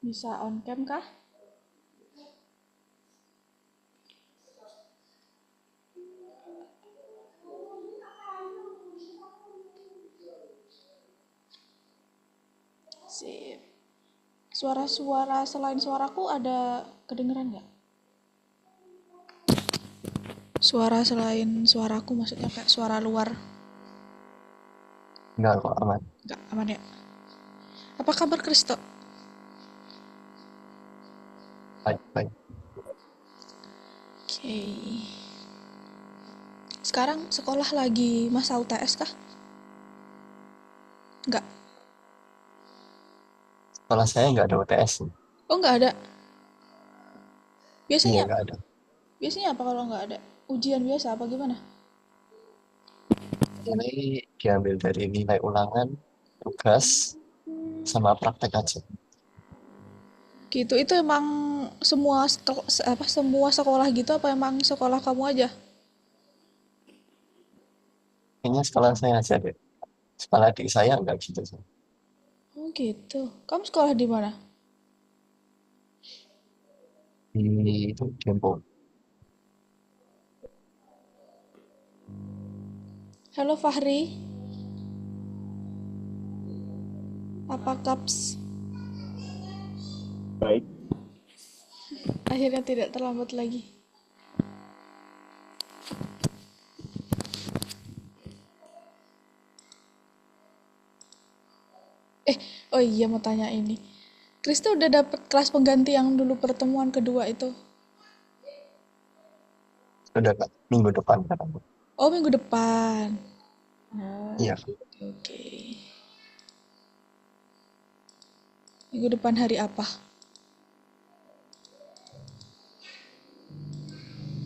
Bisa on cam kah? Sip. Suara-suara selain suaraku ada kedengeran nggak? Suara selain suaraku maksudnya kayak suara luar. Enggak kok, aman. Nggak aman ya? Apa kabar Kristo? Baik-baik. Oke. Sekarang sekolah lagi masa UTS kah? Nggak. Sekolah saya nggak ada UTS nih. Oh nggak ada. Iya, Biasanya nggak apa? ada. Biasanya apa kalau nggak ada? Ujian biasa apa gimana? Ini diambil dari nilai ulangan, tugas, sama praktek aja. Gitu. Itu emang semua sekolah gitu apa emang sekolah kamu aja? Kayaknya sekolah saya aja deh. Sekolah adik saya nggak gitu sih. Oh gitu. Kamu sekolah di mana? Di itu Dempo. Halo Fahri, apa kaps? Baik, Akhirnya tidak terlambat lagi. Eh, oh iya mau tanya ini. Krista udah dapet kelas pengganti yang dulu pertemuan kedua itu? Sudah Kak, minggu depan kan. Oh minggu depan. Oh Iya, gitu, oke. Minggu depan hari apa?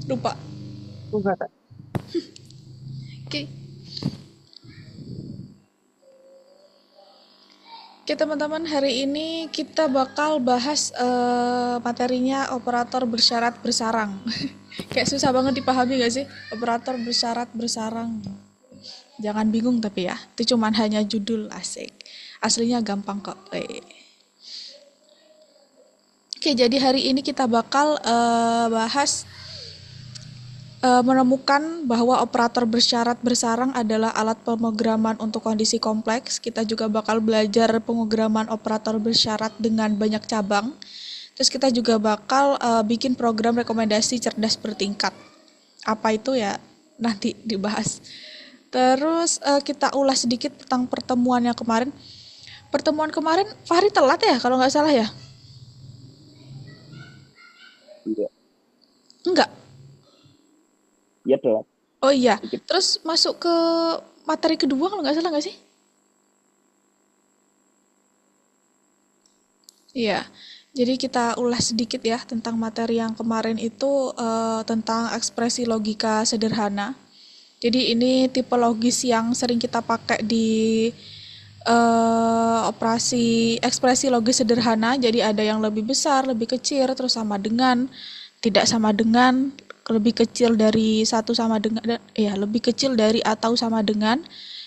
Lupa. enggak Kak. Oke. Oke teman-teman, hari ini kita bakal bahas materinya operator bersyarat bersarang. Kayak susah banget dipahami gak sih? Operator bersyarat bersarang. Jangan bingung tapi ya, itu cuman hanya judul asik. Aslinya gampang kok. Oke, jadi hari ini kita bakal bahas menemukan bahwa operator bersyarat bersarang adalah alat pemrograman untuk kondisi kompleks. Kita juga bakal belajar pemrograman operator bersyarat dengan banyak cabang. Terus kita juga bakal bikin program rekomendasi cerdas bertingkat. Apa itu ya? Nanti dibahas. Terus kita ulas sedikit tentang pertemuan yang kemarin. Pertemuan kemarin Fahri telat ya kalau nggak salah ya? iya, Enggak. iya telat Oh iya. sedikit. Terus masuk ke materi kedua kalau nggak salah nggak sih? Iya, jadi kita ulas sedikit ya tentang materi yang kemarin itu tentang ekspresi logika sederhana. Jadi ini tipe logis yang sering kita pakai di operasi ekspresi logis sederhana. Jadi ada yang lebih besar, lebih kecil, terus sama dengan, tidak sama dengan, lebih kecil dari satu sama dengan, ya lebih kecil dari atau sama dengan,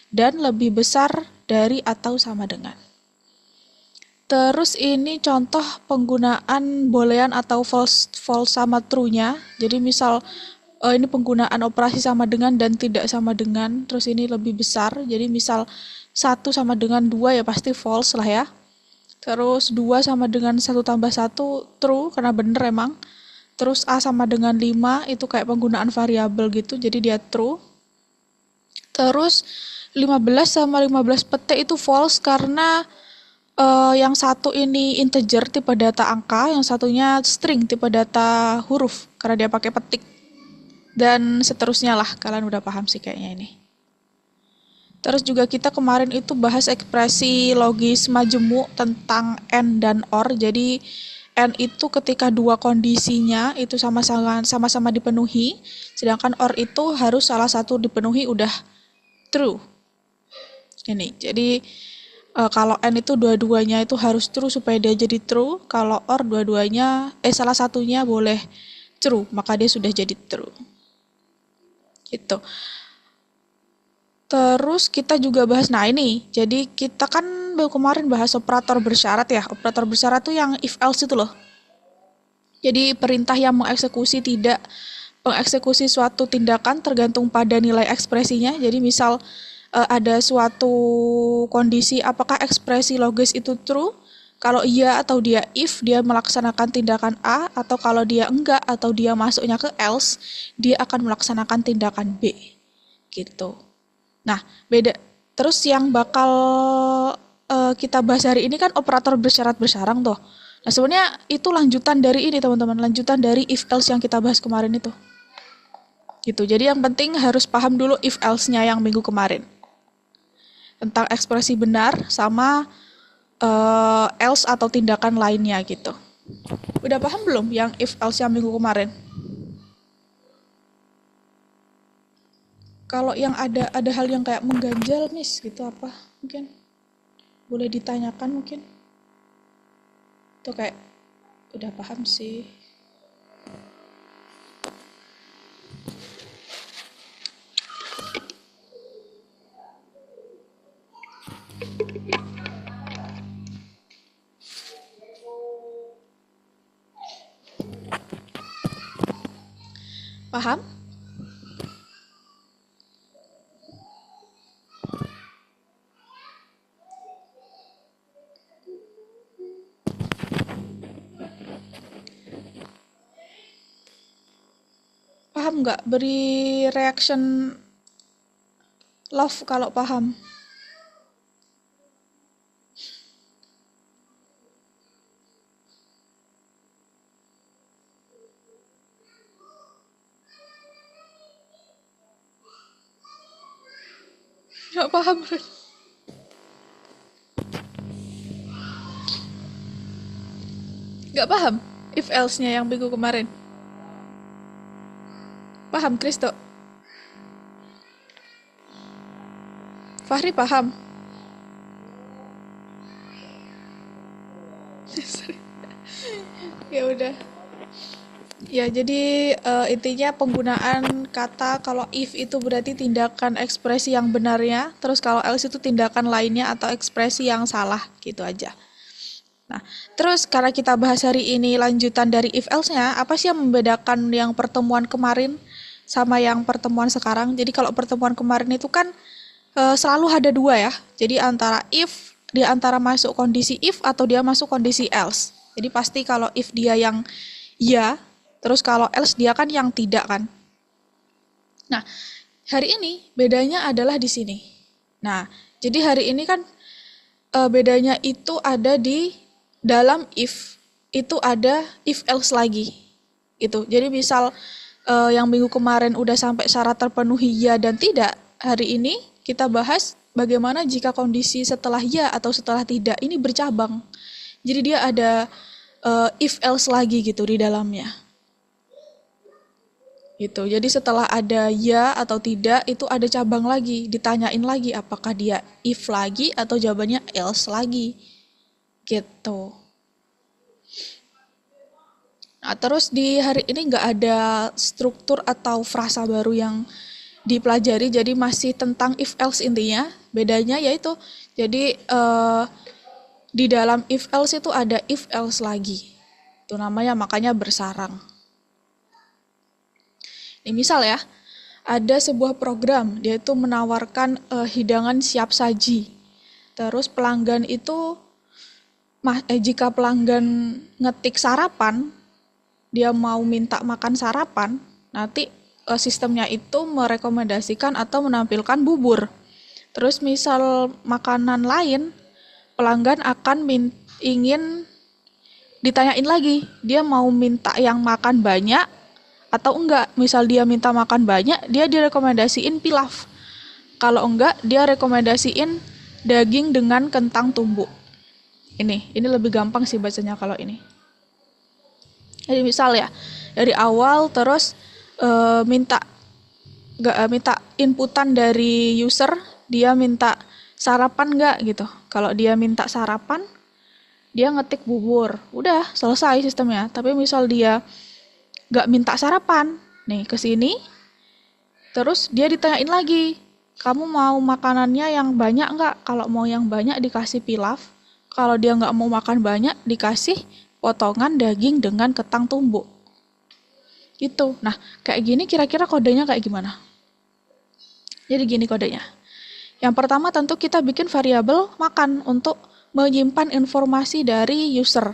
dan lebih besar dari atau sama dengan. Terus ini contoh penggunaan boolean atau false false sama true-nya. Jadi misal ini penggunaan operasi sama dengan dan tidak sama dengan. Terus ini lebih besar. Jadi misal satu sama dengan 2 ya pasti false lah ya. Terus 2 sama dengan satu tambah satu true karena bener emang. Terus A sama dengan 5 itu kayak penggunaan variabel gitu. Jadi dia true. Terus 15 sama 15 petik itu false karena yang satu ini integer tipe data angka, yang satunya string tipe data huruf karena dia pakai petik. Dan seterusnya lah, kalian udah paham sih kayaknya ini. Terus juga kita kemarin itu bahas ekspresi logis majemuk tentang N dan OR. Jadi N itu ketika dua kondisinya itu sama-sama dipenuhi, sedangkan OR itu harus salah satu dipenuhi udah true. Ini. Jadi kalau N itu dua-duanya itu harus true supaya dia jadi true. Kalau OR dua-duanya salah satunya boleh true, maka dia sudah jadi true. Gitu. Terus kita juga bahas, nah ini, jadi kita kan baru kemarin bahas operator bersyarat ya. Operator bersyarat tuh yang if else itu loh. Jadi perintah yang mengeksekusi suatu tindakan tergantung pada nilai ekspresinya. Jadi misal ada suatu kondisi apakah ekspresi logis itu true. Kalau iya atau dia if, dia melaksanakan tindakan A, atau kalau dia enggak atau dia masuknya ke else, dia akan melaksanakan tindakan B. Gitu. Nah, beda. Terus yang bakal kita bahas hari ini kan operator bersyarat bersarang tuh. Nah, sebenarnya itu lanjutan dari ini teman-teman, lanjutan dari if else yang kita bahas kemarin itu. Gitu. Jadi yang penting harus paham dulu if else-nya yang minggu kemarin. Tentang ekspresi benar sama else atau tindakan lainnya gitu. Udah paham belum yang if else yang minggu kemarin? Kalau yang ada hal yang kayak mengganjal, Miss, gitu apa? Mungkin boleh ditanyakan mungkin. Tuh kayak udah paham sih. Paham? Paham nggak? Beri reaction love kalau paham. Nggak paham. Nggak paham if else-nya yang minggu kemarin. Paham, Kristo? Fahri paham? Ya udah. Ya, jadi intinya penggunaan kata kalau if itu berarti tindakan ekspresi yang benarnya, terus kalau else itu tindakan lainnya atau ekspresi yang salah, gitu aja. Nah, terus karena kita bahas hari ini lanjutan dari if else-nya, apa sih yang membedakan yang pertemuan kemarin sama yang pertemuan sekarang? Jadi kalau pertemuan kemarin itu kan selalu ada dua ya. Jadi antara if, dia antara masuk kondisi if atau dia masuk kondisi else. Jadi pasti kalau if dia yang ya, terus kalau else dia kan yang tidak kan. Nah, hari ini bedanya adalah di sini. Nah, jadi hari ini kan bedanya itu ada di dalam if, itu ada if else lagi. Gitu. Jadi misal yang minggu kemarin udah sampai syarat terpenuhi ya dan tidak, hari ini kita bahas bagaimana jika kondisi setelah ya atau setelah tidak ini bercabang. Jadi dia ada if else lagi gitu di dalamnya. Gitu. Jadi setelah ada ya atau tidak itu ada cabang lagi, ditanyain lagi apakah dia if lagi atau jawabannya else lagi. Gitu. Nah, terus di hari ini nggak ada struktur atau frasa baru yang dipelajari, jadi masih tentang if else intinya. Bedanya yaitu, jadi di dalam if else itu ada if else lagi. Itu namanya makanya bersarang. Ini misal ya, ada sebuah program, dia itu menawarkan hidangan siap saji. Terus pelanggan itu, jika pelanggan ngetik sarapan, dia mau minta makan sarapan, nanti sistemnya itu merekomendasikan atau menampilkan bubur. Terus misal makanan lain, pelanggan akan ingin ditanyain lagi, dia mau minta yang makan banyak atau enggak. Misal dia minta makan banyak, dia direkomendasiin pilaf. Kalau enggak, dia rekomendasiin daging dengan kentang tumbuk. Ini lebih gampang sih bacanya kalau ini. Jadi misal ya, dari awal terus minta inputan dari user, dia minta sarapan nggak gitu. Kalau dia minta sarapan, dia ngetik bubur, udah selesai sistemnya. Tapi misal dia nggak minta sarapan, nih ke sini, terus dia ditanyain lagi, Kamu mau makanannya yang banyak nggak? Kalau mau yang banyak dikasih pilaf. Kalau dia nggak mau makan banyak dikasih potongan daging dengan ketang tumbuk. Gitu. Nah, kayak gini kira-kira kodenya kayak gimana? Jadi gini kodenya. Yang pertama tentu kita bikin variabel makan untuk menyimpan informasi dari user.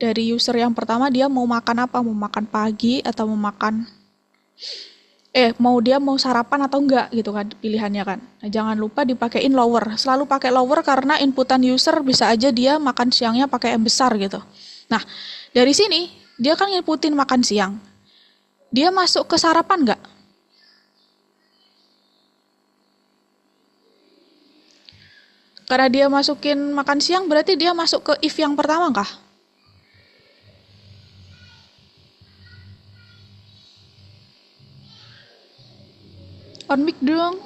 Dari user yang pertama dia mau makan apa? Mau makan pagi atau mau dia mau sarapan atau enggak gitu kan pilihannya kan. Nah, jangan lupa dipakein lower. Selalu pakai lower karena inputan user bisa aja dia makan siangnya pakai M besar gitu. Nah, dari sini dia kan inputin makan siang. Dia masuk ke sarapan enggak? Karena dia masukin makan siang berarti dia masuk ke if yang pertama kah? On mic dong.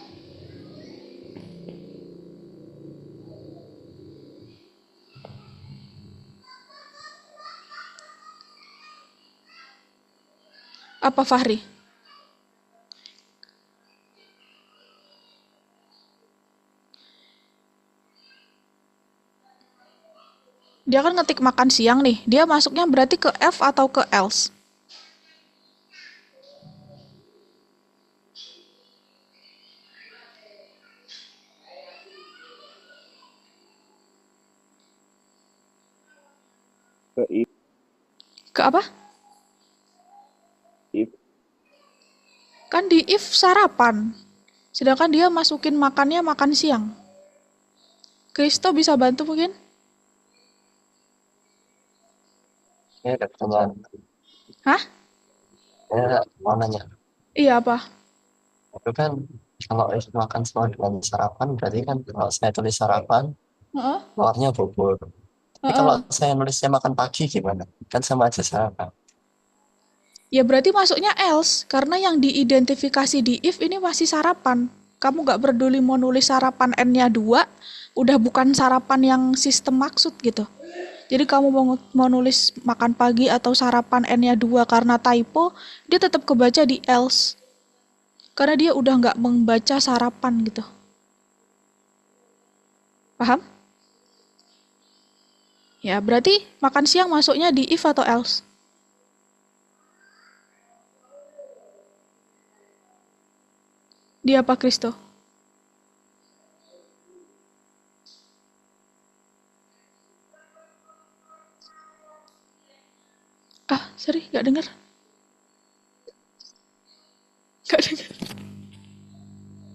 Apa Fahri? Dia kan ngetik makan siang nih. Dia masuknya berarti ke F atau ke else? Ke Ke apa? if Kan di if sarapan. Sedangkan dia masukin makannya makan siang. Kristo bisa bantu mungkin? Ini ada pertanyaan. Hah? Saya mau nanya. Iya apa? Itu kan kalau itu makan semua dengan sarapan, berarti kan kalau saya tulis sarapan, Heeh. keluarnya bubur. Tapi kalau Heeh. saya nulisnya makan pagi gimana? Kan sama aja sarapan. Ya berarti masuknya else, karena yang diidentifikasi di if ini masih sarapan. Kamu nggak peduli mau nulis sarapan N-nya 2, udah bukan sarapan yang sistem maksud gitu. Jadi kamu mau nulis makan pagi atau sarapan N-nya 2 karena typo, dia tetap kebaca di else. Karena dia udah nggak membaca sarapan gitu. Paham? Ya, berarti makan siang masuknya di if atau else? Di apa, Kristo? Ah, sorry, nggak dengar. Nggak dengar.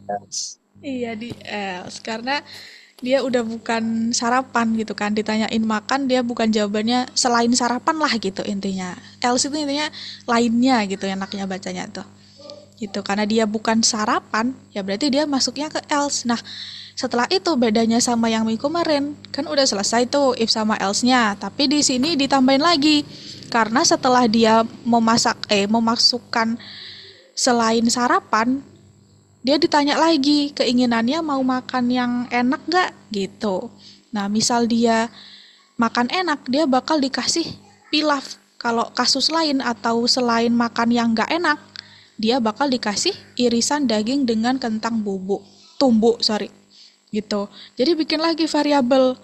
Yes. Iya, di else. Karena dia udah bukan sarapan gitu kan. Ditanyain makan, dia bukan jawabannya selain sarapan lah gitu intinya. Else itu intinya lainnya gitu enaknya bacanya tuh. Gitu, karena dia bukan sarapan, ya berarti dia masuknya ke else. Nah, setelah itu bedanya sama yang minggu kemarin, kan udah selesai tuh if sama else-nya, tapi di sini ditambahin lagi. Karena setelah dia memasukkan selain sarapan, dia ditanya lagi keinginannya mau makan yang enak nggak gitu. Nah, misal dia makan enak, dia bakal dikasih pilaf. Kalau kasus lain atau selain makan yang nggak enak, dia bakal dikasih irisan daging dengan kentang tumbuk, sorry, gitu. Jadi bikin lagi variabel,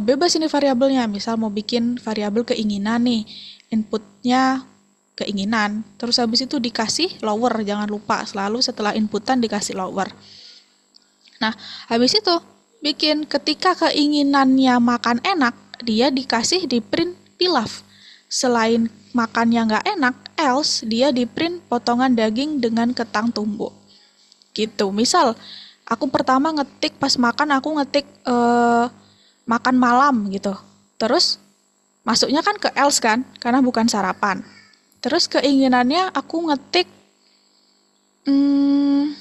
bebas ini variabelnya. Misal mau bikin variabel keinginan nih, inputnya keinginan, terus habis itu dikasih lower, jangan lupa selalu setelah inputan dikasih lower. Nah, habis itu bikin ketika keinginannya makan enak, dia dikasih di print pilaf. Selain makannya nggak enak, else dia di print potongan daging dengan ketang tumbuk. Gitu. Misal, aku pertama ngetik pas makan aku ngetik makan malam gitu. Terus masuknya kan ke else kan, karena bukan sarapan. Terus keinginannya aku ngetik hmm,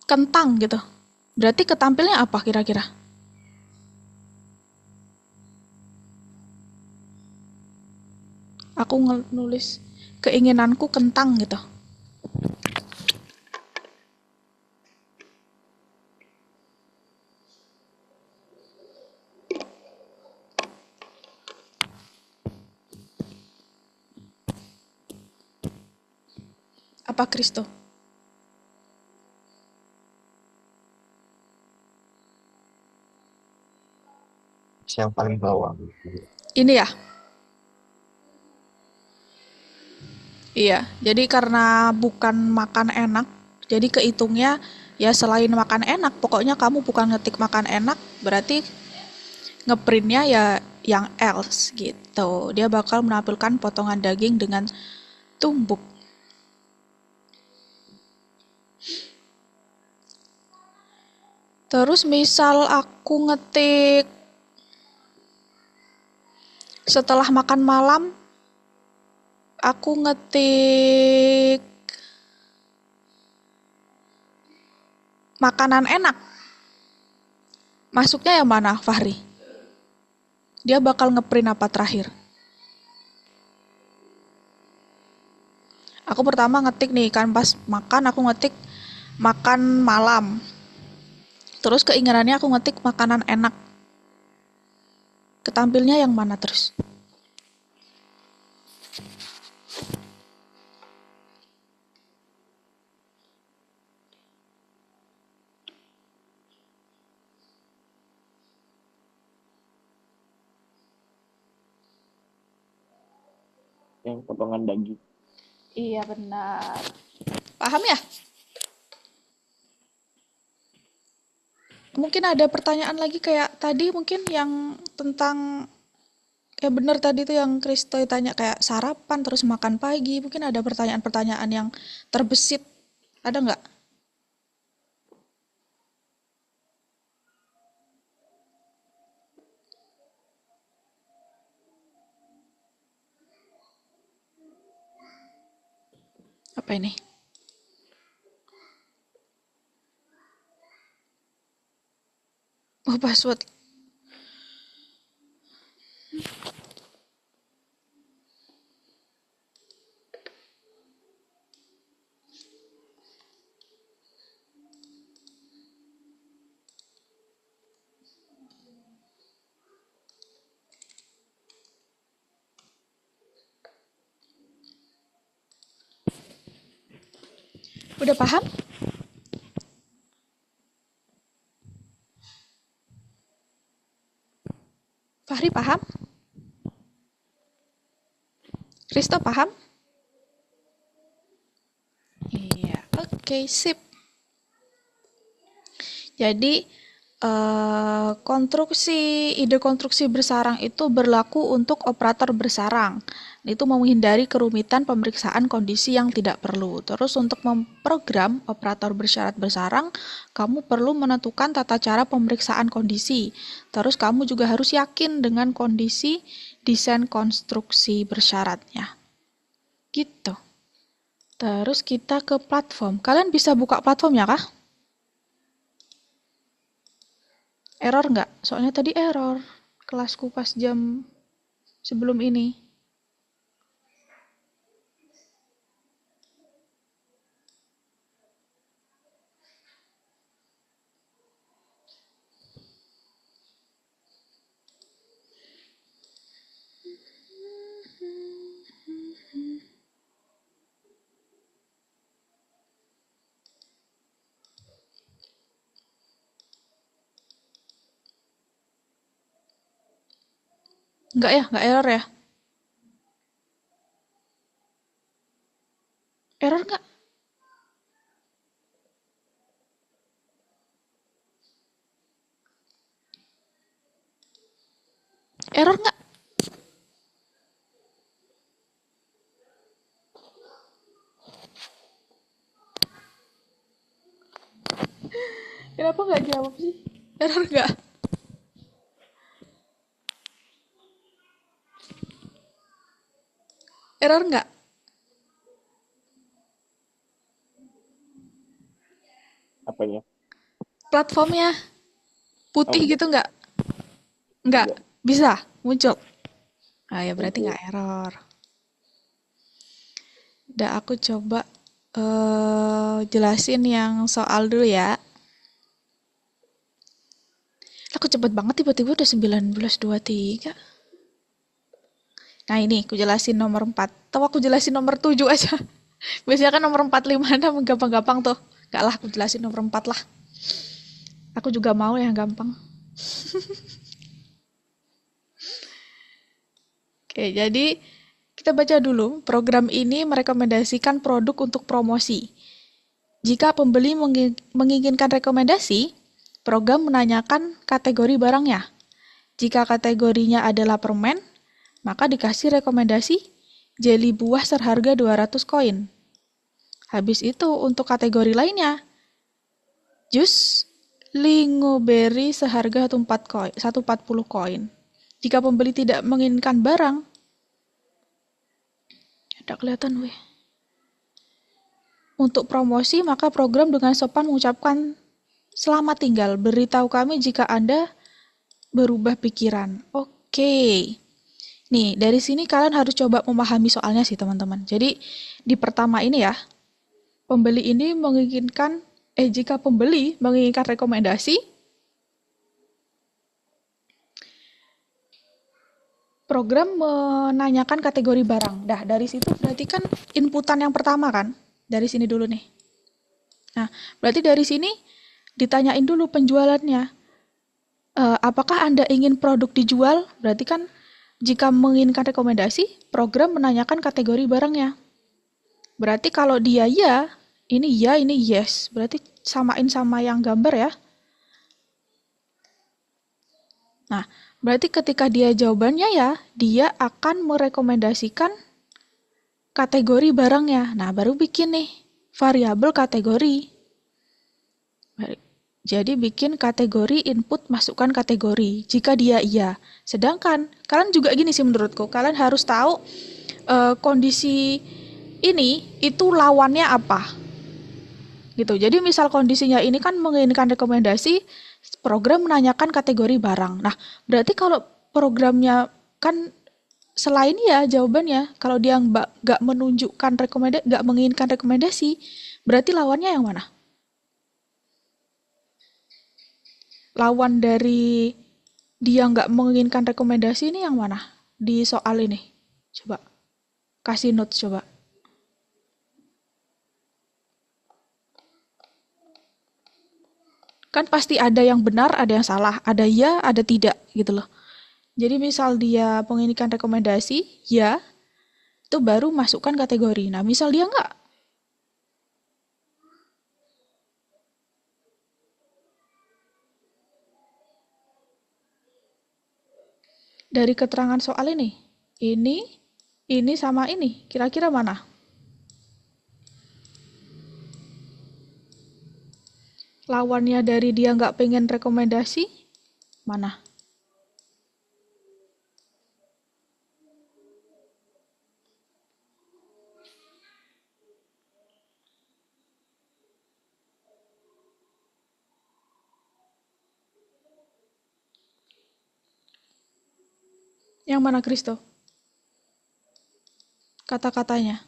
kentang gitu. Berarti ketampilnya apa kira-kira? Aku nulis keinginanku kentang gitu. Apa Kristo? Yang paling bawah. Ini ya? Iya, jadi karena bukan makan enak, jadi kehitungnya ya selain makan enak, pokoknya kamu bukan ngetik makan enak, berarti ngeprintnya ya yang else gitu. Dia bakal menampilkan potongan daging dengan tumbuk. Terus misal aku ngetik setelah makan malam, aku ngetik makanan enak. Masuknya yang mana, Fahri? Dia bakal ngeprint apa terakhir? Aku pertama ngetik nih, kan pas makan aku ngetik makan malam. Terus keinginannya aku ngetik makanan enak. Ketampilnya yang mana terus? Yang potongan daging. Iya benar. Paham ya? Mungkin ada pertanyaan lagi kayak tadi mungkin yang tentang kayak bener tadi tuh yang Kristo tanya kayak sarapan terus makan pagi. Mungkin ada pertanyaan-pertanyaan yang terbesit. Ada nggak? Apa ini? Oh, password. Udah paham? Fahri paham? Kristo paham? Iya, oke, sip. Jadi, ide konstruksi bersarang itu berlaku untuk operator bersarang. Itu menghindari kerumitan pemeriksaan kondisi yang tidak perlu. Terus untuk memprogram operator bersyarat bersarang, kamu perlu menentukan tata cara pemeriksaan kondisi. Terus kamu juga harus yakin dengan kondisi desain konstruksi bersyaratnya. Gitu. Terus kita ke platform. Kalian bisa buka platformnya kah? Error nggak? Soalnya tadi error kelasku pas jam sebelum ini. Nggak ya? Nggak error ya? Error nggak? Error nggak? Kenapa nggak jawab sih? Error nggak? Error nggak? Apanya? Platformnya putih Oh, gitu nggak? Nggak. enggak. Bisa? Muncul? Ah ya berarti Muncul. nggak error. Udah aku coba jelasin yang soal dulu ya. Aku cepet banget tiba-tiba udah 19.23. Nah ini aku jelasin nomor 4. Atau aku jelasin nomor 7 aja. Biasanya kan nomor 4, 5, 6 gampang-gampang tuh. Gak lah, aku jelasin nomor 4 lah. Aku juga mau yang gampang. Oke, jadi kita baca dulu. Program ini merekomendasikan produk untuk promosi. Jika pembeli menginginkan rekomendasi, program menanyakan kategori barangnya. Jika kategorinya adalah permen, maka dikasih rekomendasi jeli buah seharga 200 koin. Habis itu untuk kategori lainnya, jus lingoberry seharga 140 koin. Jika pembeli tidak menginginkan barang, tidak kelihatan weh. Untuk promosi, maka program dengan sopan mengucapkan selamat tinggal, beritahu kami jika Anda berubah pikiran. Oke. Nih, dari sini kalian harus coba memahami soalnya sih, teman-teman. Jadi, di pertama ini ya, pembeli ini menginginkan, jika pembeli menginginkan rekomendasi, program menanyakan kategori barang. Dah, dari situ berarti kan inputan yang pertama kan? Dari sini dulu nih. Nah, berarti dari sini ditanyain dulu penjualannya. Apakah Anda ingin produk dijual? Berarti kan jika menginginkan rekomendasi, program menanyakan kategori barangnya. Berarti kalau dia ya, ini yes. Berarti samain sama yang gambar ya. Nah, berarti ketika dia jawabannya ya, dia akan merekomendasikan kategori barangnya. Nah, baru bikin nih variabel kategori. Jadi bikin kategori input, masukkan kategori. Jika dia iya. Sedangkan kalian juga gini sih menurutku, kalian harus tahu kondisi ini itu lawannya apa. Gitu. Jadi misal kondisinya ini kan menginginkan rekomendasi, program menanyakan kategori barang. Nah, berarti kalau programnya kan selain ya jawabannya, kalau dia nggak menunjukkan rekomendasi, nggak menginginkan rekomendasi, berarti lawannya yang mana? Lawan dari dia nggak menginginkan rekomendasi ini yang mana? Di soal ini. Coba. Kasih notes coba. Kan pasti ada yang benar, ada yang salah. Ada ya, ada tidak gitu loh. Jadi misal dia menginginkan rekomendasi, ya, itu baru masukkan kategori. Nah, misal dia nggak. Dari keterangan soal ini sama ini. Kira-kira mana? Lawannya dari dia nggak pengen rekomendasi, mana? Yang mana, Kristo? Kata-katanya.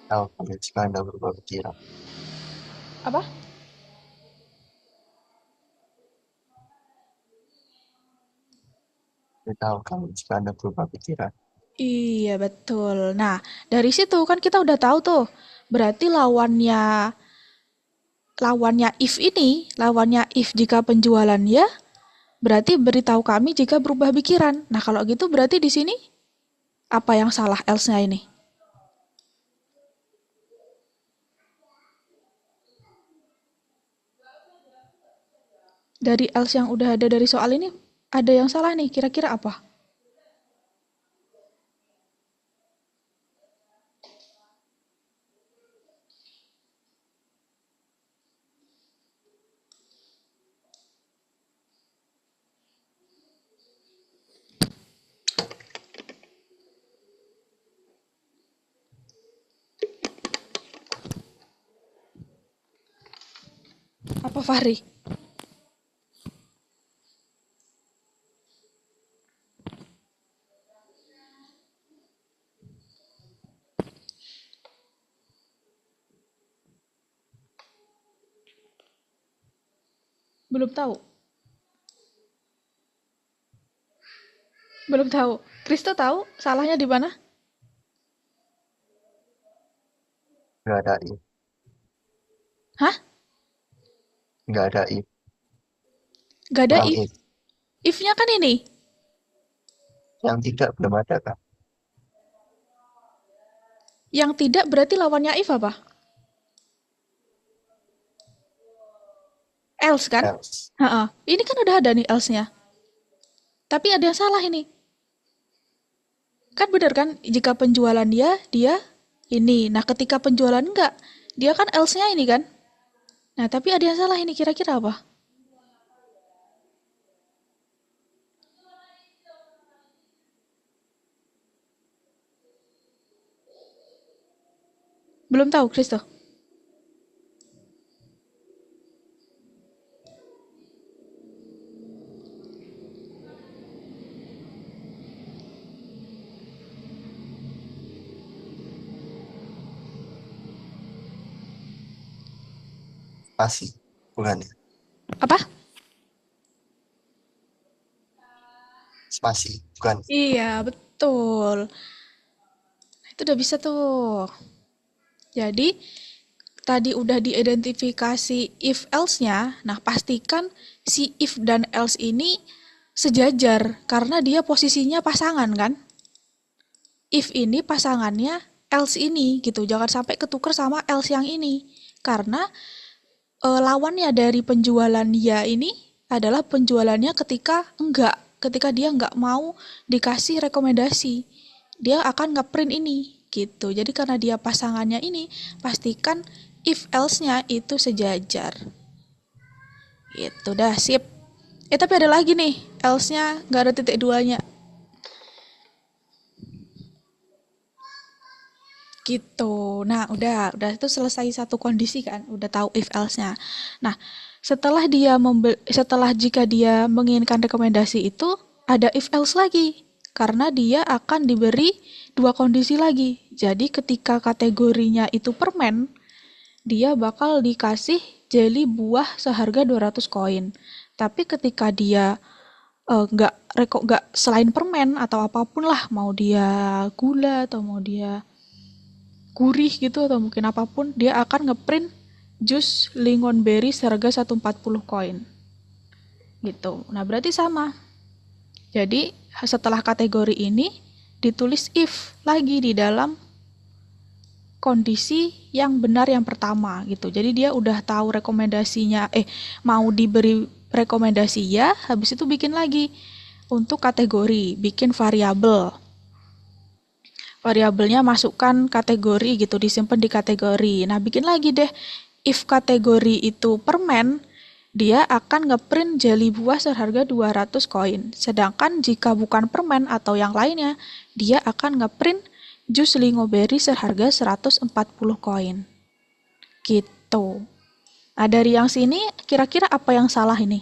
Tahu kami jika Anda berubah pikiran. Apa? Tahu kami jika Anda berubah pikiran. Iya, betul. Nah, dari situ kan kita udah tahu tuh. Berarti lawannya if ini, lawannya if jika penjualan ya, berarti beritahu kami jika berubah pikiran. Nah, kalau gitu berarti di sini apa yang salah else-nya ini? Dari else yang udah ada dari soal ini, ada yang salah nih, kira-kira apa? Apa Fahri? Belum tahu. Belum tahu. Kristo tahu salahnya di mana? Nggak ada if. Hah? Nggak ada if. Gak ada Kurang if. if. If-nya kan ini. Yang tidak belum ada kan? Yang tidak berarti lawannya if apa? Else kan? Else. Ha-ha. Ini kan udah ada nih else-nya. Tapi ada yang salah ini. Kan bener kan? Jika penjualan dia ini. Nah, ketika penjualan enggak, dia kan else-nya ini kan? Nah, tapi ada yang salah ini. Kira-kira apa? Belum tahu, Kristo. Spasi. Bukan ya? Apa? Spasi. Bukan. Iya, betul. Itu udah bisa tuh. Jadi, tadi udah diidentifikasi if else-nya. Nah, pastikan si if dan else ini sejajar karena dia posisinya pasangan kan? If ini pasangannya else ini gitu. Jangan sampai ketuker sama else yang ini. Karena lawannya dari penjualan ya ini adalah penjualannya ketika dia enggak mau dikasih rekomendasi. Dia akan ngeprint ini gitu. Jadi karena dia pasangannya ini, pastikan if else-nya itu sejajar. Gitu dah, sip. Tapi ada lagi nih, else-nya nggak ada titik duanya. Gitu. Nah, udah itu selesai satu kondisi kan, udah tahu if else-nya. Nah, setelah jika dia menginginkan rekomendasi itu ada if else lagi. Karena dia akan diberi dua kondisi lagi. Jadi ketika kategorinya itu permen, dia bakal dikasih jelly buah seharga 200 koin. Tapi ketika dia nggak selain permen atau apapun lah, mau dia gula atau mau dia gurih gitu atau mungkin apapun, dia akan ngeprint jus lingonberry seharga 140 koin. Gitu. Nah, berarti sama. Jadi, setelah kategori ini ditulis if lagi di dalam kondisi yang benar yang pertama gitu. Jadi dia udah tahu rekomendasinya mau diberi rekomendasi ya, habis itu bikin lagi untuk kategori, bikin variabel. Variabelnya masukkan kategori gitu, disimpan di kategori. Nah, bikin lagi deh if kategori itu permen, dia akan ngeprint jelly buah seharga 200 koin. Sedangkan jika bukan permen atau yang lainnya, dia akan ngeprint jus lingoberry seharga 140 koin. Gitu. Nah, dari yang sini kira-kira apa yang salah ini?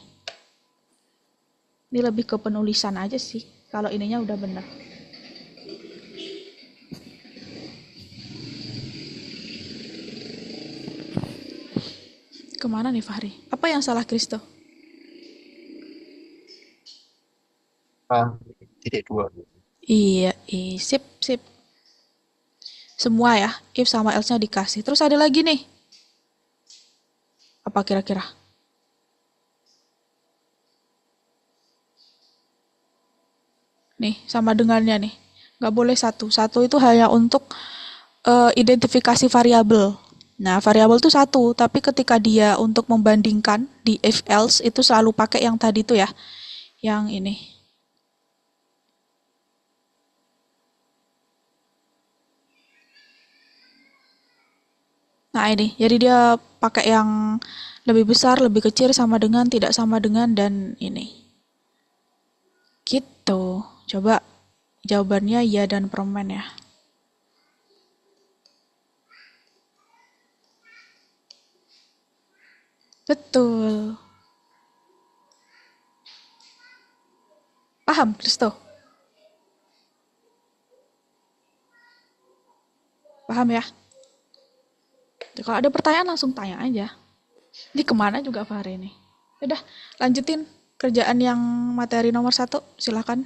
Ini lebih ke penulisan aja sih. Kalau ininya udah bener. Kemana nih Fahri? Apa yang salah Kristo? Titik dua. Iya, sip, sip. Semua ya, if sama else-nya dikasih. Terus ada lagi nih. Apa kira-kira? Nih, sama dengannya nih. Nggak boleh satu. Satu itu hanya untuk identifikasi variabel. Nah, variabel itu satu, tapi ketika dia untuk membandingkan di if else itu selalu pakai yang tadi tuh ya. Yang ini. Nah, ini. Jadi dia pakai yang lebih besar, lebih kecil, sama dengan, tidak sama dengan, dan ini. Gitu. Coba jawabannya ya dan permen ya. Betul. Paham, Kristo? Paham ya? Kalau ada pertanyaan langsung tanya aja. Ini kemana juga Fahri ini? Udah, lanjutin kerjaan yang materi nomor satu, silakan.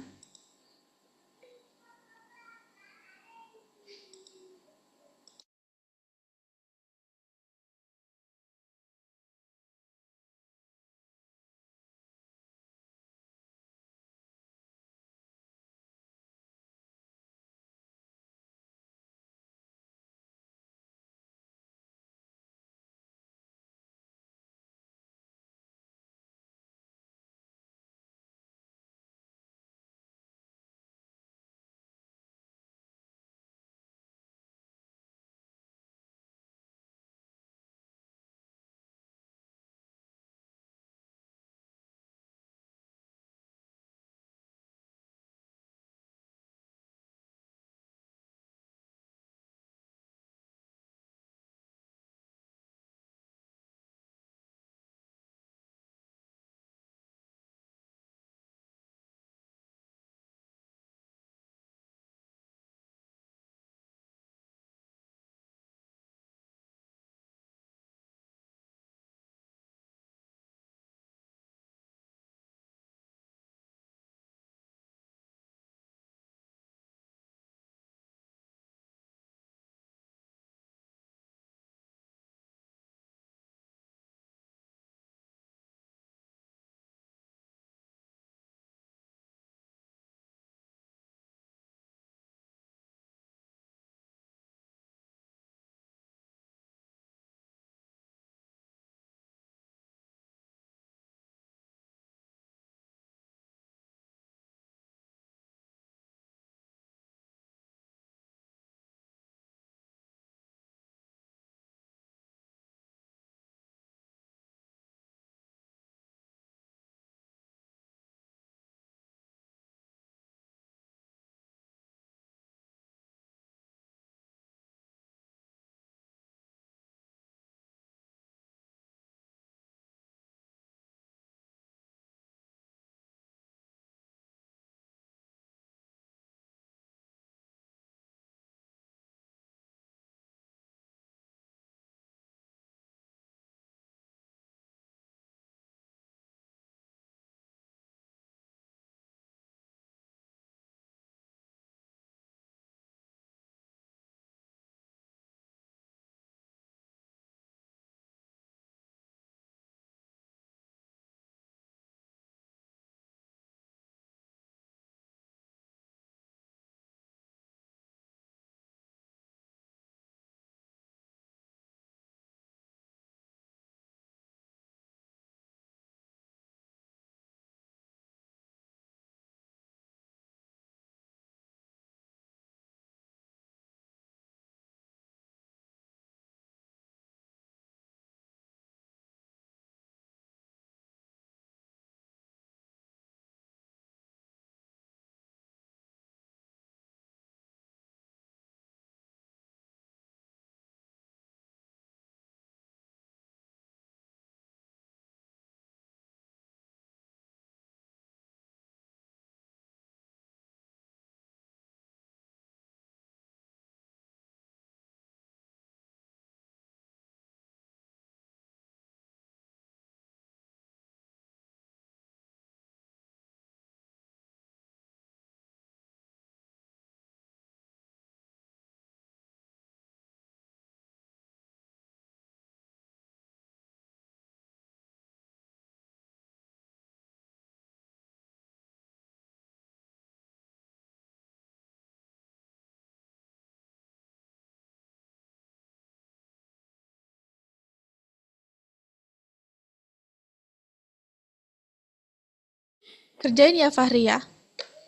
Kerjain ya Fahri ya,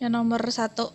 yang nomor satu.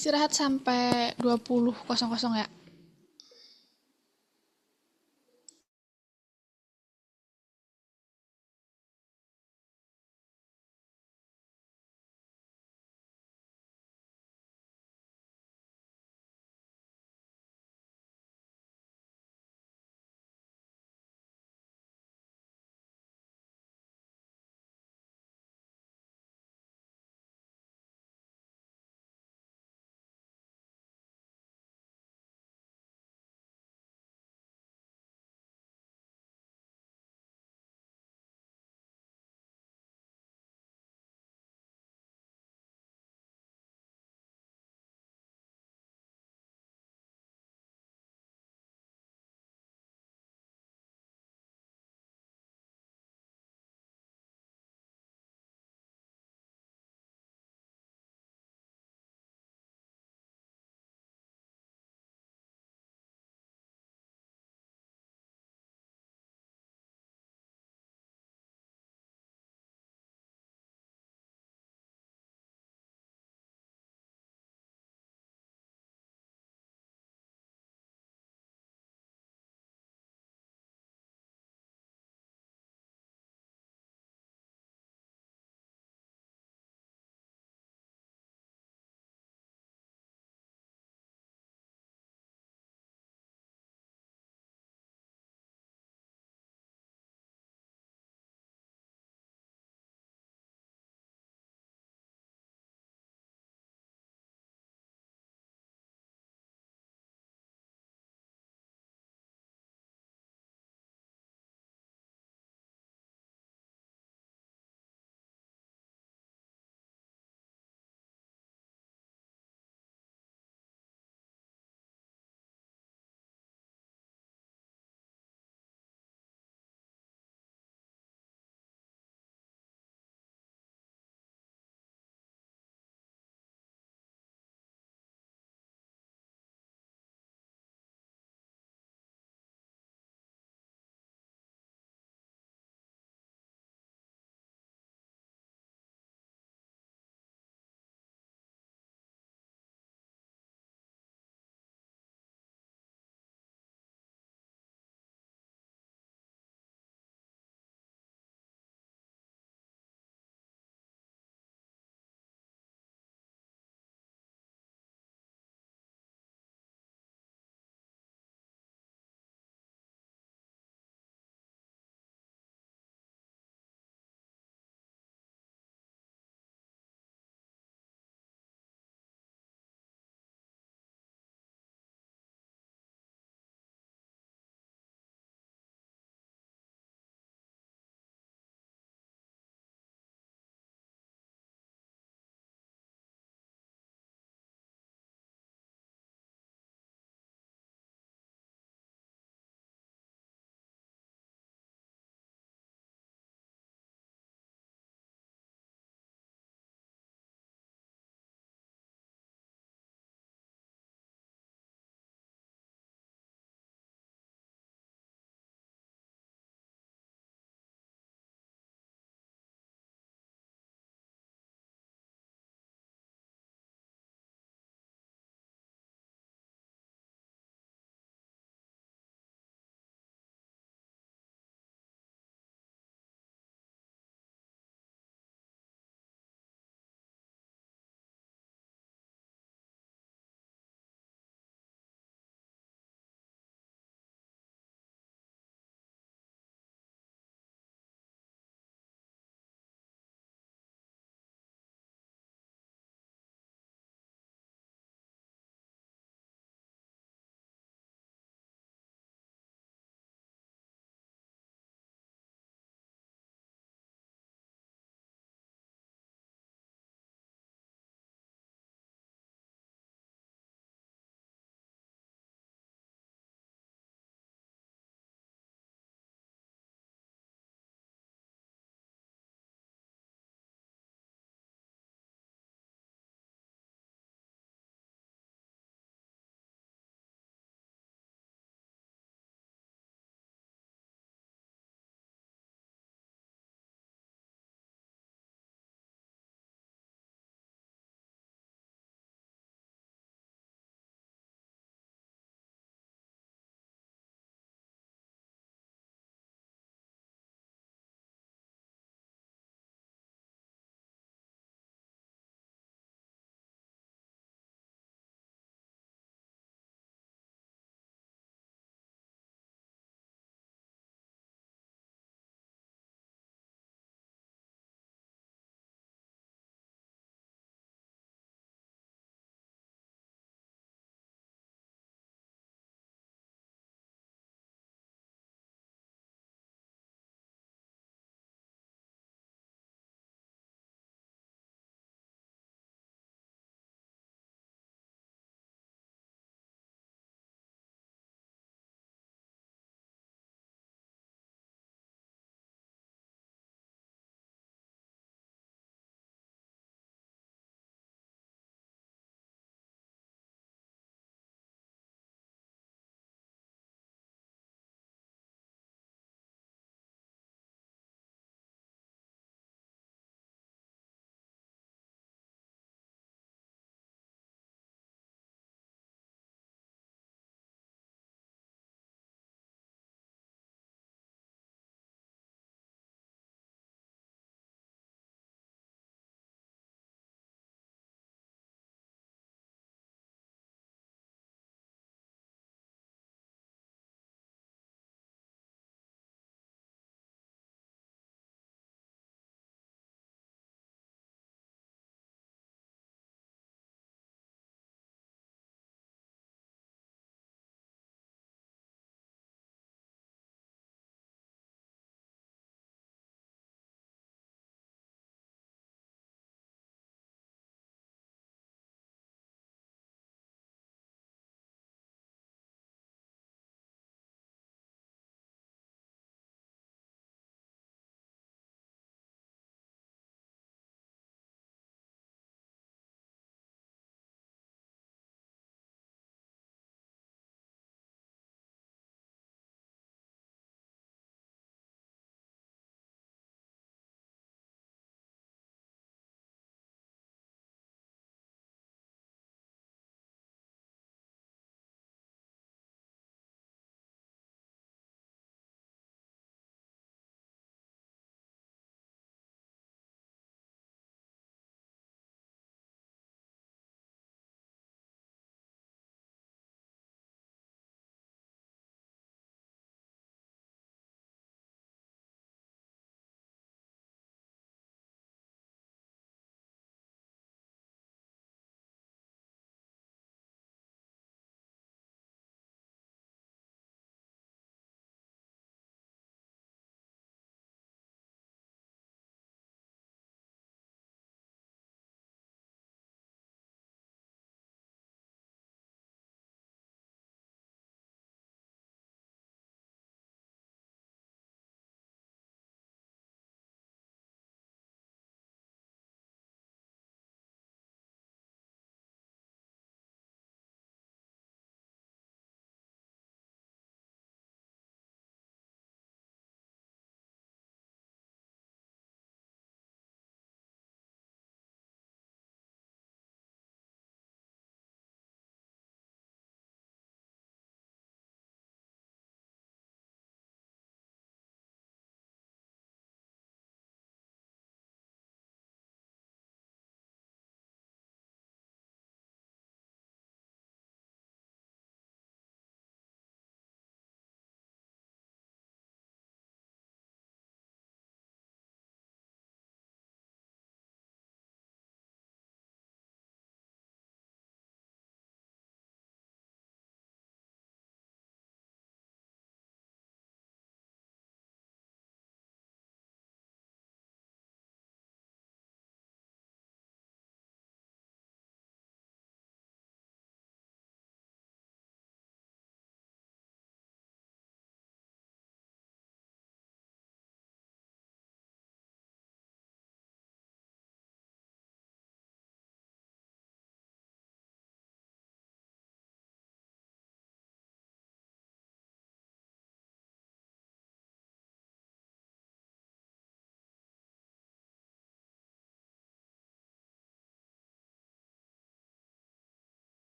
Istirahat sampai 20.00 ya.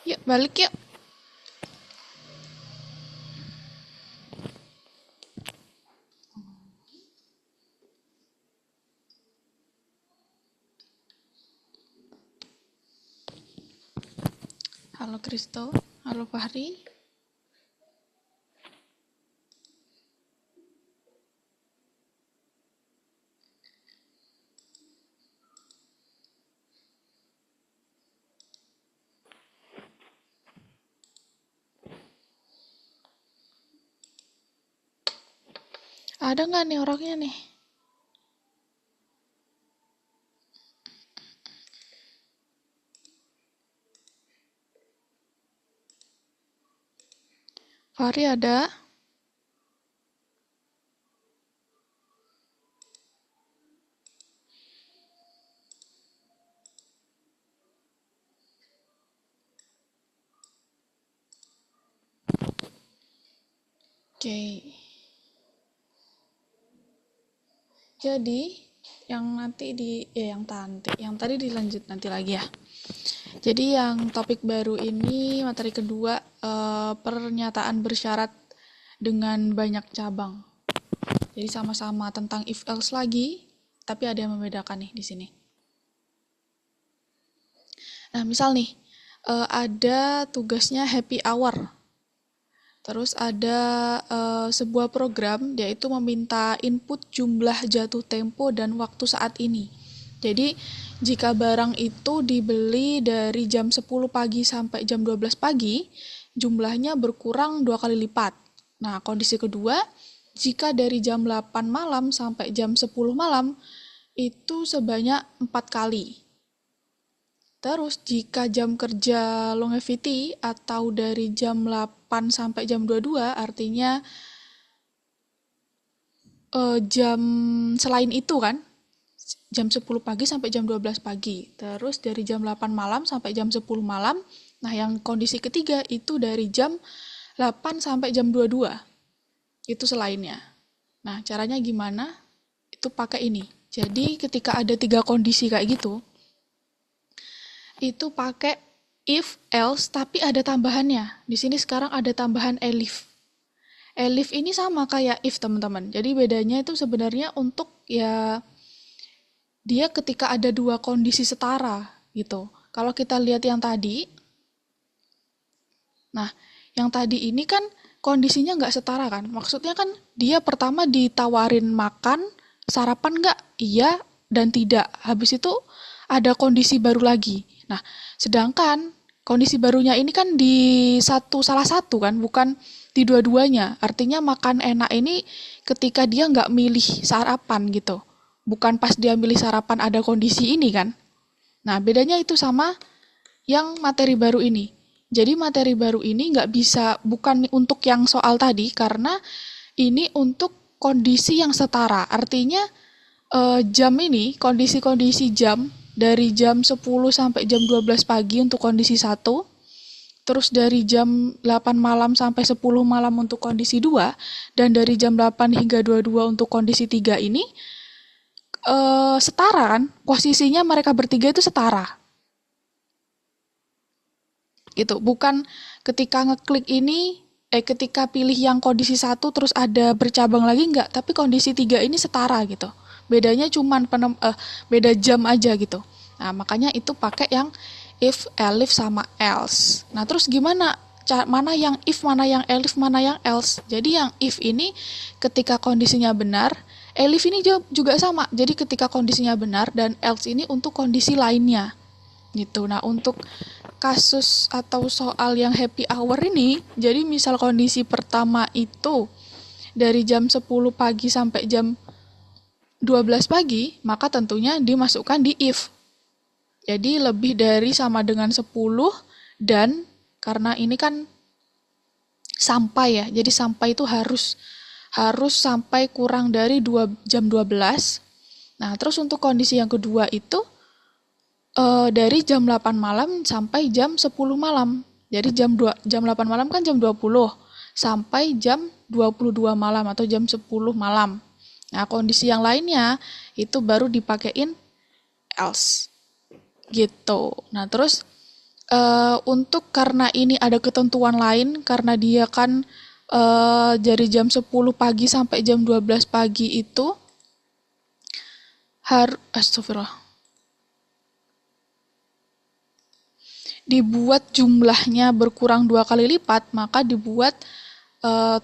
Yuk, balik yuk. Halo Kristo, halo Fahri. Ada nggak nih orangnya nih? Fahri ada? Oke. Jadi yang tadi dilanjut nanti lagi ya. Jadi yang topik baru ini materi kedua, pernyataan bersyarat dengan banyak cabang. Jadi sama-sama tentang if else lagi, tapi ada yang membedakan nih di sini. Nah, misal nih, ada tugasnya happy hour. Terus ada sebuah program, yaitu meminta input jumlah jatuh tempo dan waktu saat ini. Jadi, jika barang itu dibeli dari jam 10 pagi sampai jam 12 pagi, jumlahnya berkurang 2 kali lipat. Nah, kondisi kedua, jika dari jam 8 malam sampai jam 10 malam, itu sebanyak 4 kali. Terus jika jam kerja longevity atau dari jam 8 sampai jam 22, artinya jam selain itu kan, jam 10 pagi sampai jam 12 pagi. Terus dari jam 8 malam sampai jam 10 malam. Nah, yang kondisi ketiga itu dari jam 8 sampai jam 22. Itu selainnya. Nah, caranya gimana? Itu pakai ini. Jadi ketika ada 3 kondisi kayak gitu, itu pakai if else tapi ada tambahannya. Di sini sekarang ada tambahan elif. Elif ini sama kayak if, teman-teman. Jadi bedanya itu sebenarnya untuk ya dia ketika ada 2 kondisi setara gitu. Kalau kita lihat yang tadi, nah yang tadi ini kan kondisinya nggak setara kan. Maksudnya kan dia pertama ditawarin makan, sarapan nggak? Iya dan tidak. Habis itu ada kondisi baru lagi. Nah, sedangkan kondisi barunya ini kan di salah satu kan, bukan di dua-duanya. Artinya makan enak ini ketika dia nggak milih sarapan gitu. Bukan pas dia milih sarapan ada kondisi ini kan. Nah, bedanya itu sama yang materi baru ini. Jadi materi baru ini nggak bisa, bukan untuk yang soal tadi, karena ini untuk kondisi yang setara. Artinya jam ini, kondisi-kondisi jam, dari jam 10 sampai jam 12 pagi untuk kondisi 1, terus dari jam 8 malam sampai 10 malam untuk kondisi 2, dan dari jam 8 hingga 22 untuk kondisi 3 ini, setara kan? Posisinya mereka bertiga itu setara. Gitu, bukan ketika ngeklik ini, ketika pilih yang kondisi 1 terus ada bercabang lagi, enggak, tapi kondisi 3 ini setara gitu. Bedanya cuman beda jam aja gitu. Nah, makanya itu pakai yang if, elif, sama else. Nah, terus gimana? Mana yang if, mana yang elif, mana yang else? Jadi yang if ini ketika kondisinya benar, elif ini juga sama. Jadi ketika kondisinya benar, dan else ini untuk kondisi lainnya. Gitu. Nah, untuk kasus atau soal yang happy hour ini, jadi misal kondisi pertama itu dari jam 10 pagi sampai jam 12 pagi, maka tentunya dimasukkan di if. Jadi lebih dari sama dengan 10, dan karena ini kan sampai ya, jadi sampai itu harus sampai kurang dari jam 12. Nah, terus untuk kondisi yang kedua itu dari jam 8 malam sampai jam 10 malam. Jadi jam 8 malam kan jam 20 sampai jam 22 malam atau jam 10 malam. Nah, kondisi yang lainnya itu baru dipakein else. Gitu. Nah, terus Untuk karena ini ada ketentuan lain, karena dia kan dari jam 10 pagi sampai jam 12 pagi itu astagfirullah, dibuat jumlahnya berkurang 2 kali lipat, maka dibuat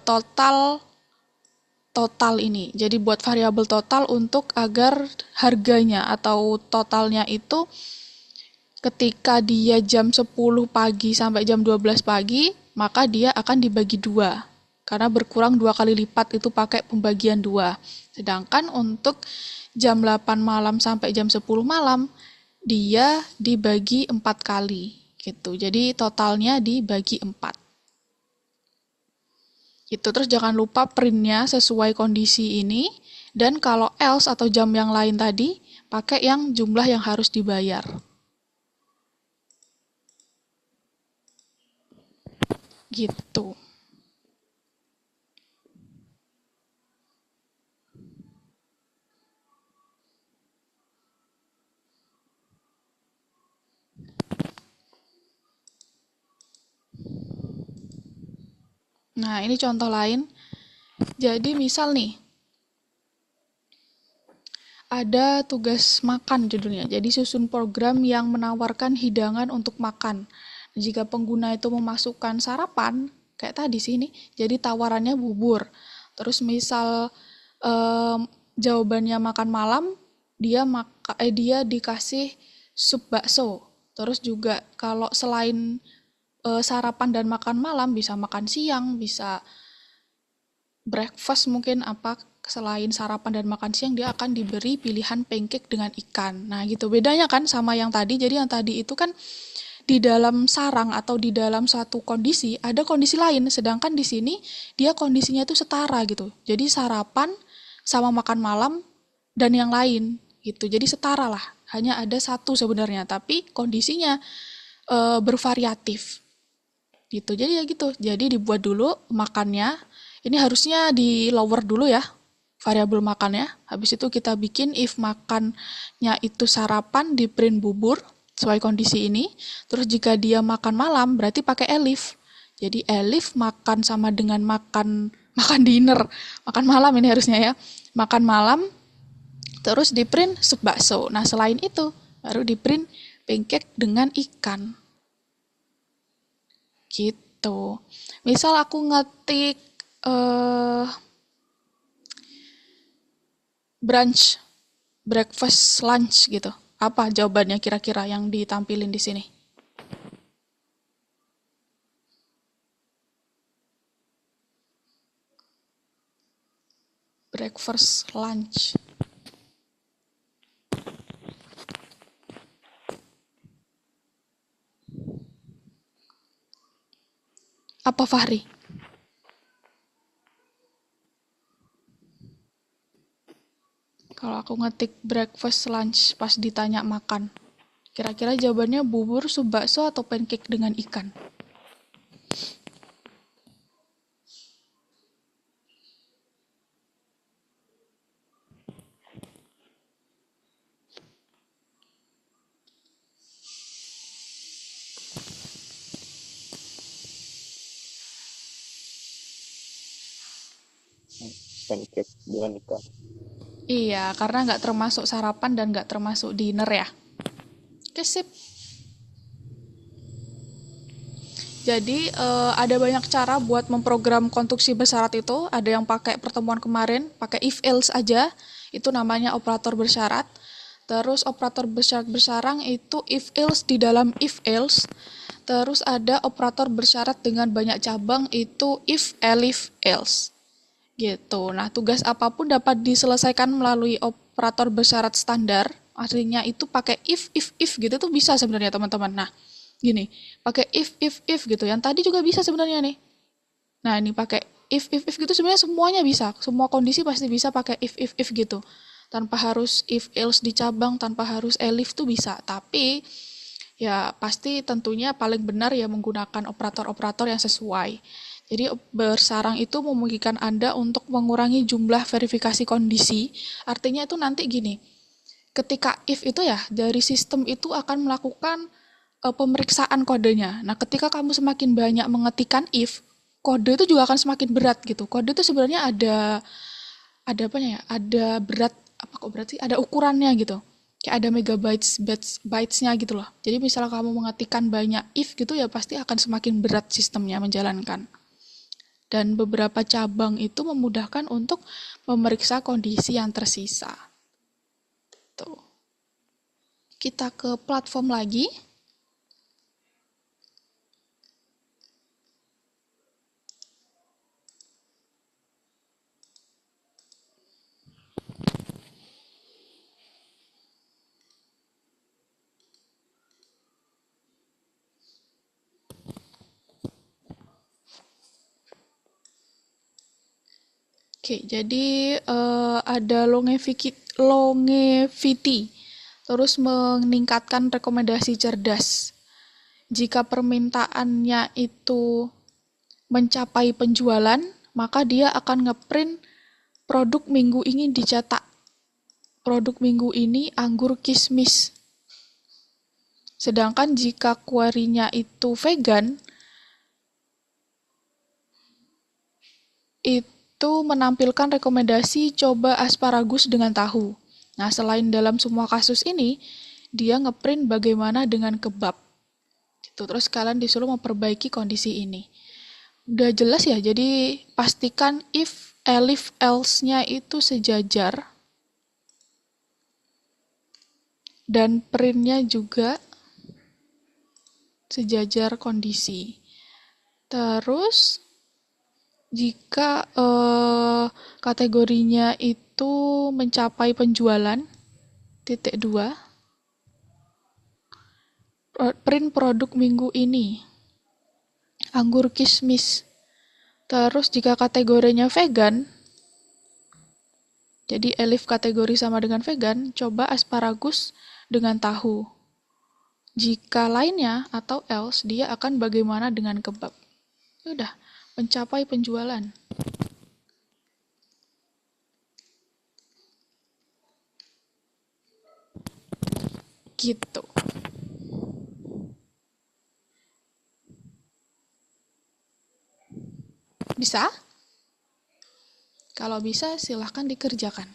total ini. Jadi buat variabel total untuk agar harganya atau totalnya itu ketika dia jam 10 pagi sampai jam 12 pagi, maka dia akan dibagi 2. Karena berkurang 2 kali lipat itu pakai pembagian 2. Sedangkan untuk jam 8 malam sampai jam 10 malam, dia dibagi 4 kali. Gitu. Jadi totalnya dibagi 4. Gitu. Terus jangan lupa printnya sesuai kondisi ini. Dan kalau else atau jam yang lain tadi, pakai yang jumlah yang harus dibayar. Gitu. Nah, ini contoh lain. Jadi misal nih, ada tugas makan judulnya. Jadi susun program yang menawarkan hidangan untuk makan. Jika pengguna itu memasukkan sarapan, kayak tadi sini, jadi tawarannya bubur. Terus misal jawabannya makan malam, dia dikasih sup bakso. Terus juga kalau selain sarapan dan makan malam, bisa makan siang, bisa breakfast mungkin apa selain sarapan dan makan siang, dia akan diberi pilihan pancake dengan ikan. Nah gitu, bedanya kan sama yang tadi. Jadi yang tadi itu kan di dalam sarang atau di dalam suatu kondisi ada kondisi lain, sedangkan di sini dia kondisinya itu setara gitu. Jadi sarapan sama makan malam dan yang lain gitu. Jadi setara lah. Hanya ada satu sebenarnya, tapi kondisinya bervariatif. Gitu. Jadi ya gitu. Jadi dibuat dulu makannya. Ini harusnya di lower dulu ya, variabel makannya. Habis itu kita bikin if makannya itu sarapan, di print bubur sesuai kondisi ini. Terus jika dia makan malam, berarti pakai elif. Jadi elif makan sama dengan makan dinner, makan malam ini harusnya ya. Makan malam, terus di print sup bakso. Nah selain itu baru di print pancake dengan ikan. Gitu. Misal aku ngetik brunch, breakfast, lunch gitu. Apa jawabannya kira-kira yang ditampilin di sini? Breakfast, lunch. Apa Fahri? Kalau aku ngetik breakfast, lunch pas ditanya makan, kira-kira jawabannya bubur, sup bakso, atau pancake dengan ikan? Pancake dengan ikan. Iya, karena nggak termasuk sarapan dan nggak termasuk dinner ya. Oke, sip. Jadi ada banyak cara buat memprogram konstruksi bersyarat itu. Ada yang pakai pertemuan kemarin, pakai if else aja. Itu namanya operator bersyarat. Terus operator bersyarat bersarang itu if else di dalam if else. Terus ada operator bersyarat dengan banyak cabang itu if elif else. Gitu. Nah, tugas apapun dapat diselesaikan melalui operator bersyarat standar. Artinya itu pakai if gitu tuh bisa sebenarnya teman-teman. Nah, gini, pakai if gitu. Yang tadi juga bisa sebenarnya nih. Nah, ini pakai if gitu sebenarnya semuanya bisa. Semua kondisi pasti bisa pakai if gitu. Tanpa harus if else di cabang, tanpa harus elif tuh bisa. Tapi ya pasti tentunya paling benar ya menggunakan operator-operator yang sesuai. Jadi bersarang itu memungkinkan Anda untuk mengurangi jumlah verifikasi kondisi. Artinya itu nanti gini, ketika if itu ya dari sistem itu akan melakukan pemeriksaan kodenya. Nah, ketika kamu semakin banyak mengetikkan if, kode itu juga akan semakin berat gitu. Kode itu sebenarnya ada apanya ya? Ada berat apa kok berat sih? Ada ukurannya gitu. Kayak ada megabytes bytes-nya gitu loh. Jadi misalnya kamu mengetikkan banyak if gitu ya pasti akan semakin berat sistemnya menjalankan. Dan beberapa cabang itu memudahkan untuk memeriksa kondisi yang tersisa. Tuh. Kita ke platform lagi. Oke, jadi ada longevity, terus meningkatkan rekomendasi cerdas. Jika permintaannya itu mencapai penjualan, maka dia akan ngeprint produk minggu ini dicetak. Produk minggu ini anggur kismis. Sedangkan jika query-nya itu vegan, itu menampilkan rekomendasi coba asparagus dengan tahu. Nah, selain dalam semua kasus ini, dia ngeprint bagaimana dengan kebab. Gitu. Terus kalian disuruh memperbaiki kondisi ini. Udah jelas ya, jadi pastikan if, elif, else-nya itu sejajar. Dan print-nya juga sejajar kondisi. Terus, jika kategorinya itu mencapai penjualan, titik 2, print produk minggu ini, anggur kismis. Terus jika kategorinya vegan, jadi elif kategori sama dengan vegan, coba asparagus dengan tahu. Jika lainnya atau else, dia akan bagaimana dengan kebab. Udah, mencapai penjualan. Gitu. Bisa? Kalau bisa, silahkan dikerjakan.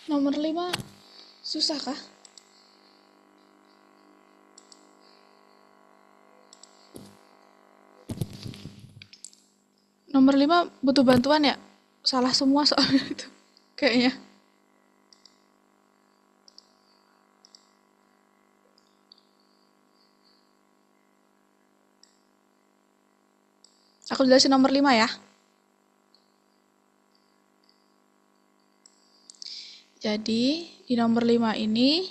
Nomor 5 susah kah? Nomor 5 butuh bantuan ya? Salah semua soalnya itu. Kayaknya. Aku jelasin nomor 5 ya. Jadi, di nomor 5 ini,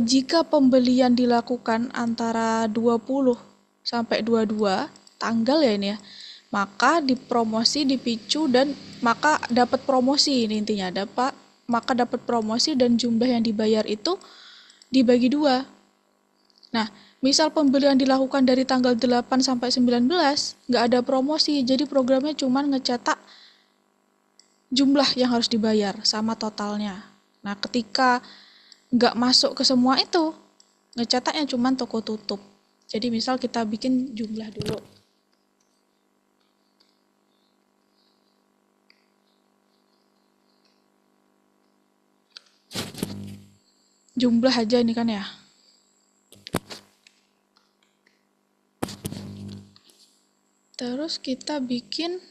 jika pembelian dilakukan antara 20 sampai 22, tanggal ya ini ya, maka dipromosi, dipicu, dan maka dapat promosi ini intinya. Maka dapat promosi dan jumlah yang dibayar itu dibagi 2. Nah, misal pembelian dilakukan dari tanggal 8 sampai 19, nggak ada promosi, jadi programnya cuma ngecetak jumlah yang harus dibayar sama totalnya. Nah, ketika nggak masuk ke semua itu, ngecetaknya cuma toko tutup. Jadi misal kita bikin jumlah dulu. Jumlah aja ini kan ya. Terus kita bikin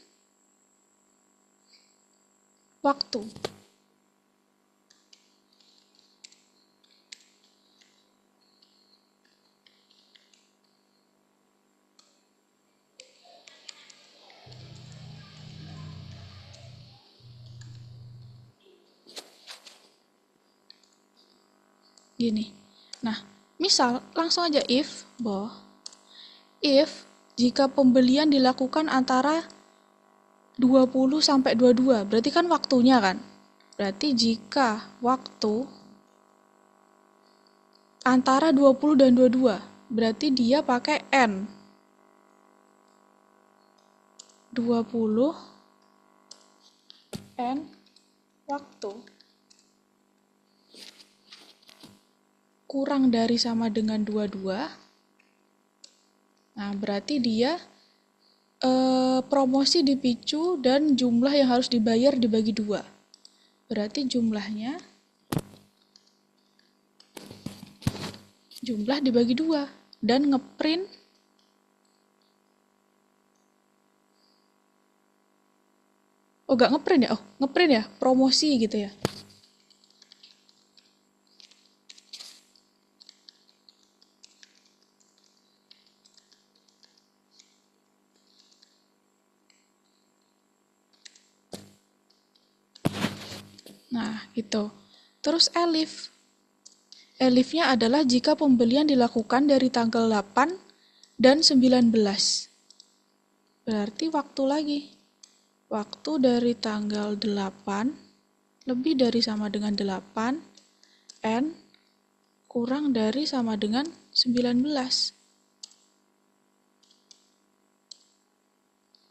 waktu. Gini. Nah, misal langsung aja if jika pembelian dilakukan antara 20 sampai 22, berarti kan waktunya kan? Berarti jika waktu antara 20 dan 22, berarti dia pakai N. 20 N waktu kurang dari sama dengan 22. Nah, berarti dia promosi dipicu dan jumlah yang harus dibayar dibagi 2. Berarti jumlah dibagi 2 dan ngeprint ngeprint ya, promosi gitu ya. Nah, gitu. Terus elif. Elifnya adalah jika pembelian dilakukan dari tanggal 8 dan 19. Berarti waktu lagi. Waktu dari tanggal 8 lebih dari sama dengan 8 N kurang dari sama dengan 19.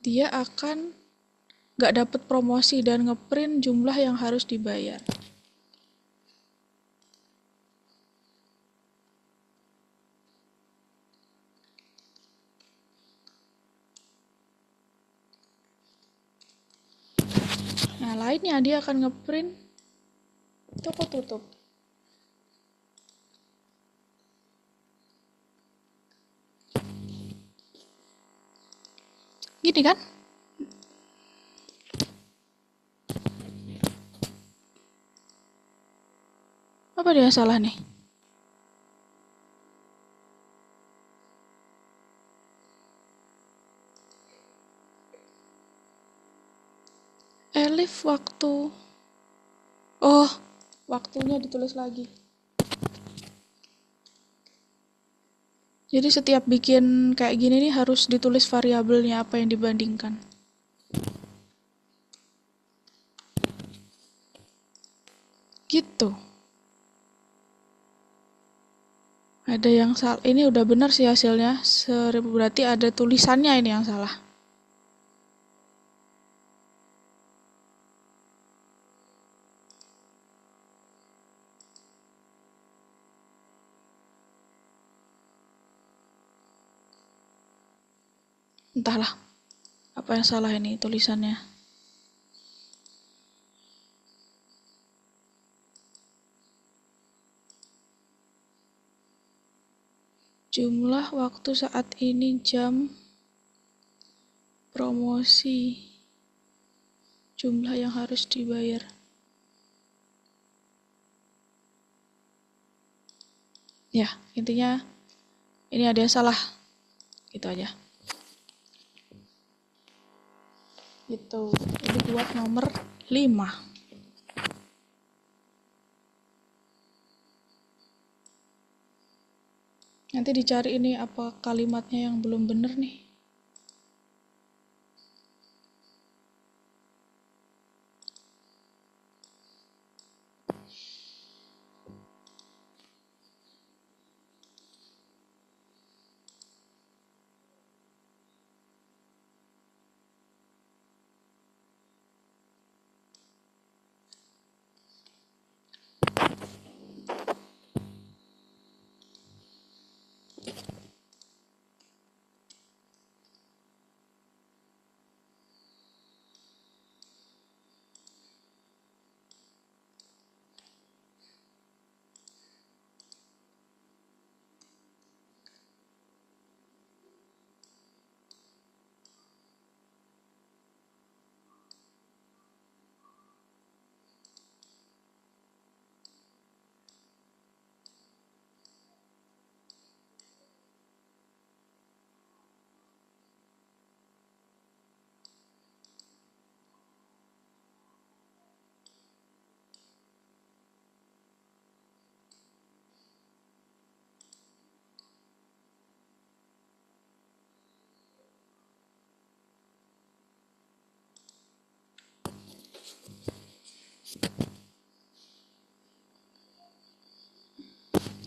Dia akan nggak dapat promosi dan ngeprint jumlah yang harus dibayar. Nah, lainnya dia akan ngeprint toko tutup. Gini kan? Apa dia salah nih? Elif waktu. Oh, waktunya ditulis lagi. Jadi setiap bikin kayak gini nih harus ditulis variabelnya apa yang dibandingkan. Gitu. Ada yang salah. Ini udah benar sih hasilnya. Berarti ada tulisannya ini yang salah. Entahlah. Apa yang salah ini tulisannya. Jumlah waktu saat ini jam promosi. Jumlah yang harus dibayar. Ya, intinya ini ada yang salah. Gitu aja. Gitu. Jadi buat nomor 5. Nanti dicari ini apa kalimatnya yang belum bener nih.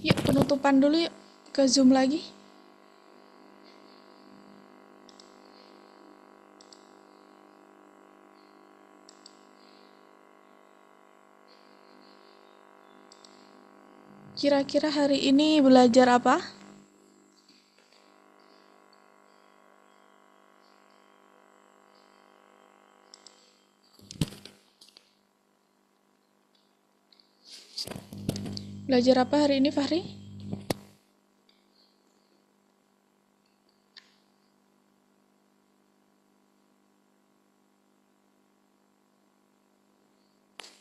Yuk penutupan dulu yuk. Ke Zoom lagi. Kira-kira hari ini belajar apa? Belajar apa hari ini, Fahri?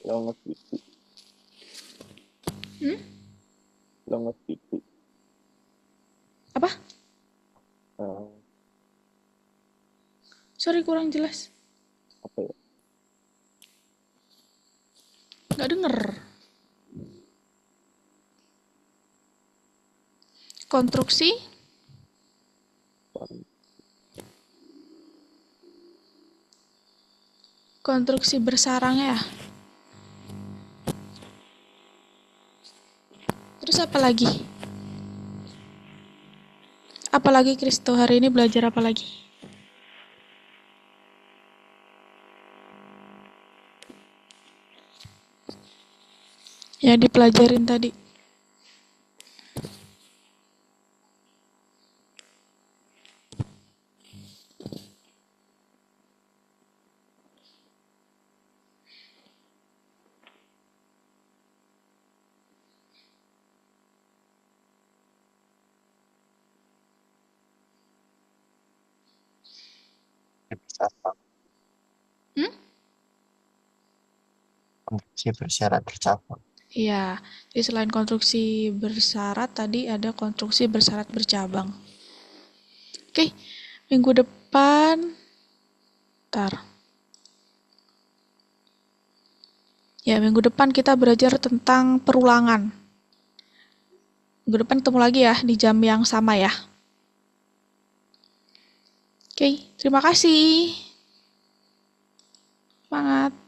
Longot itu. Longot itu. Apa? Eh, Sorry, kurang jelas. apa ya? Nggak denger. Konstruksi? Konstruksi bersarang ya. Terus apa lagi? Apa lagi, Kristo? Hari ini belajar apa lagi? Yang dipelajarin tadi. Bersyarat. Konstruksi bersyarat bercabang. Iya, jadi selain konstruksi bersyarat, tadi ada konstruksi bersyarat bercabang. Oke, minggu depan, minggu depan kita belajar tentang perulangan. Minggu depan ketemu lagi ya, di jam yang sama ya. Oke, terima kasih. Semangat.